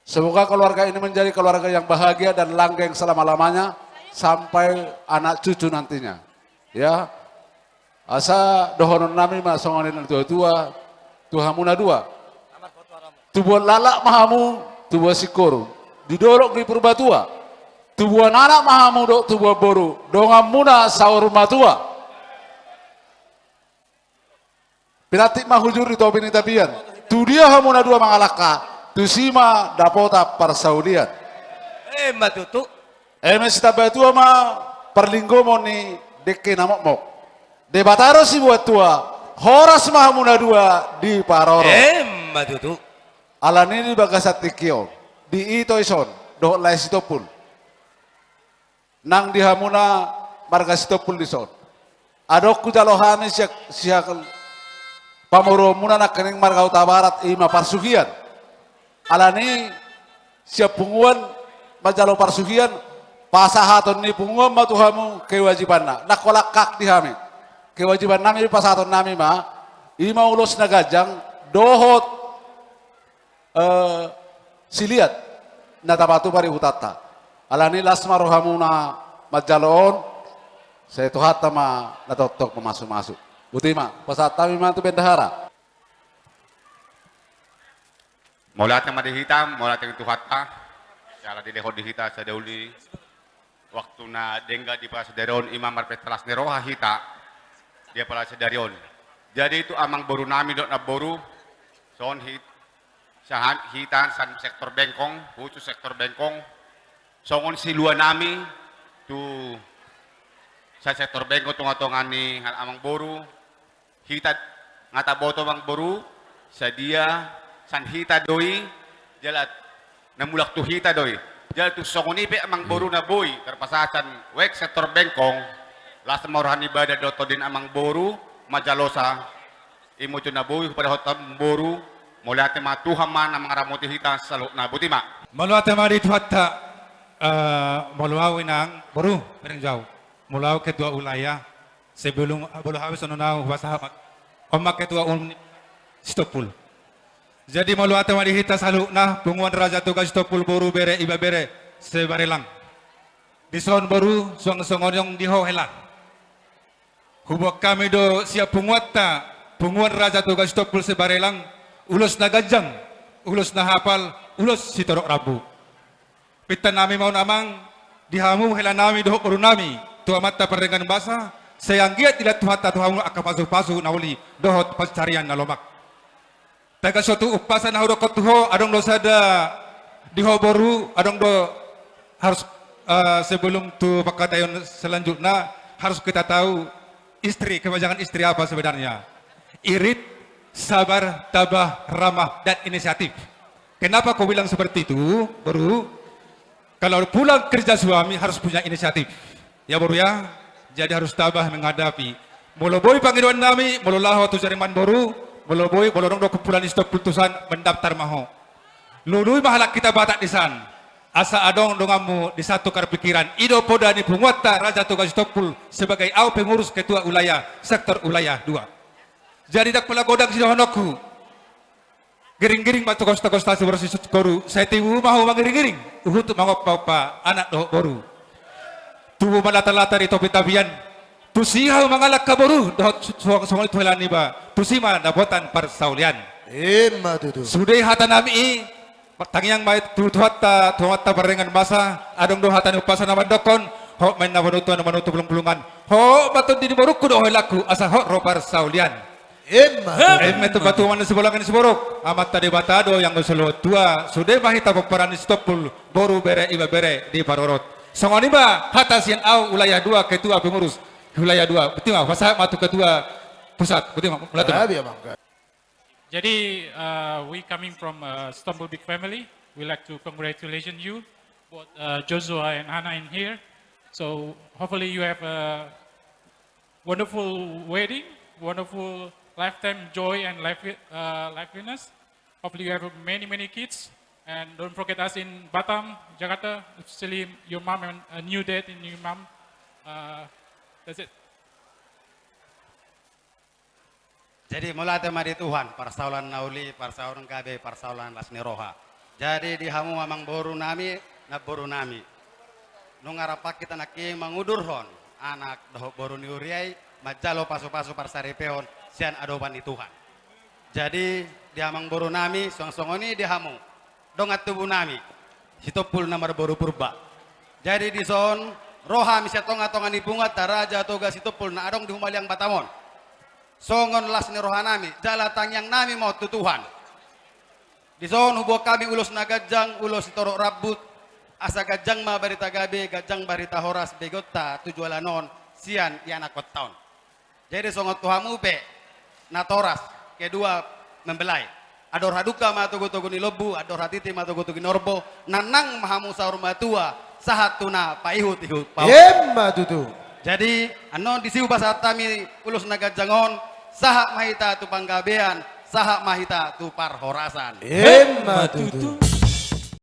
Semoga keluarga ini menjadi keluarga yang bahagia dan langgeng selama-lamanya sampai anak cucu nantinya. Ya, asa dohonon nami masongonin tua-tua, tuhamuna dua. Tubuh lalak mahamu, tubuh sikoro. Didorok di purbatua. Tubuh anak mahamu dok tubuh boru. Dongamuna saur matua. Piratik mahujur di tobini tabian. Tu dia hamuna dua mangalaka. Tusima dapota parsaudian. Matutu. Mes tabatua ma perlinggo moni deke namok mok. Debataro si buat tua. Horas mahamuna dua di paroro. Matutu. Alani di bagasat tikio. Di itoison. Doh lai sitopul. Nang dihamuna marga sitopul di son. Adok ku jalohani siak pamoro muna nak kening marga utabarat ima parsugian. Alani siap punguan majalo parsugian pasahaton ni punguan matuhamu kewajibanna nakolak kak dihami kewajiban nami pasahaton nami ma ima ulos nagajang dohot siliat natabatu pari hutata alani lasma rohamuna majaloon saya tuhata ma natotok masuk butima pasatami ma tu bendahara. Maulat yang hitam, maulat yang tuhata, cara dilehor dihita sadauli waktu na dengga di pasadaron imam marpetras neroha hita dia pala sedarion. Jadi itu amang boru nami dok na boru son hit sahan hitan san sektor bengkong, khusus sektor bengkong. Songon silua nami tu sa sektor bengkong tungatongan ni hal amang boru hita ngata boto mang boru sadia san hita doi jalat namulak tu hita doi jalat tu songonipe amang boru na boy terpasasan wek sektor bengkong las maurahan ibadah doto din amang boru majalosa imo tu na boy pada hotam boru mulate matuham man amang ramuti hita saluk na butima Maluate mari tuhatta maluawi nang boru pereng jauh mulaw ketua ulaya sebelum bolu habis ononau wasahabat omak ketua stopul. Jadi malu ate mari hita salu nah punguan raja tugas topul boru bere iba bere sebarelang. Di son boru song-songon yang diho hela. Hubok kami do siap punguatta punguan raja tugas topul sebarelang ulos na gajang, ulos na hafal, ulos sitorok rabu. Pita nami mau namang dihamu hela nami doho koru nami tua mata perdengan basa sayang giat tidak tuhata tuhamu akapasu-pasu nauli dohot pascarian nalomak. Taga suatu upasan haro kotuho adong do sada diho boru adong do harus sebelum tu pakatayon selanjutnya harus kita tahu istri kebajangan istri apa sebenarnya irit sabar tabah ramah dan inisiatif. Kenapa kau bilang seperti itu boru? Kalau pulang kerja suami harus punya inisiatif ya boru ya jadi harus tabah menghadapi mulu boy panggilan nami mulu laho tu jariman boru Boloboi, bolorong do kumpulan istop putusan mendaftar maho. Lului mahalak kita batak di san. Asa adong dongamu di satu kar pikiran. Ido poda ni punguata Raja Tugas Istopul sebagai au pengurus ketua ulaya sektor ulaya 2. Jadi dak pula godang si honokku. Gering-gering batu kosta-kosta sebersih koru. Saya tibu mahu mangiring-giring. Uhut mangop papa anak do boru. Tubuh malata-lata di topi tabian. Tusihaw mangalak kaboru dohot songol itu helani ba tusima dapotan parsaulian Matutu. sudai hata nami tangyang may tuhatta barengan masa adong do hata upasa naman dokon ho main na manuto bulung-bulungan ho baton di boruk kudo helaku asa ho ro parsaulian metu batuan sebolongan seborok amat tadi batado yang usulot tua sudai mahita peperan stopul boru bere iba bere di parorot songoni ba hata sian au ulayah 2 ketua pengurus wilayah 2, betul nggak? Masa matu ketua pusat, betul nggak? Jadi, we coming from Istanbul big family. We like to congratulate you, both Joshua and Hannah in here. So hopefully you have a wonderful wedding, wonderful lifetime joy and liveliness. Hopefully you have many kids. And don't forget us in Batam, Jakarta, especially your mom and a new date in your mom. That's it. Jadi mulai mari Tuhan, parsaulan nauli, parsaulan kabe, parsaulan lasneroha. Jadi di hamu mamang boru nami na boru nami. Nungarapak kita naki mangudurhon anak doh boru niuriai majalo pasu-pasu parsarepeon sian adopan di Tuhan. Jadi di hamang boru nami song-songoni di hamu dongat tubuh nami hitopul namar boru purba. Jadi di son roha misya tonga-tonga nipungat taraja toga hitopul na adong di humaliang batamon. Songon las ni roha nami jala tangyang nami mau tutuhan. Di son hubo kami ulos nagajang ulos itorok rabut asa gajang ma barita gabe gajang barita horas begota tujualanon sian iana kotaon. Jadi songot tuhamu pe natoras kedua membelai. Ador haduka matugutugu ni lobu ador hatiti matugutugu norbo nanang mahamu saur matua sahatuna paihut-ihut pau. Yemma tutu. Jadi anon disiu basatami ulus nagajangon saha mahita tu panggabean saha mahita tu parhorasan. Yemma tutu.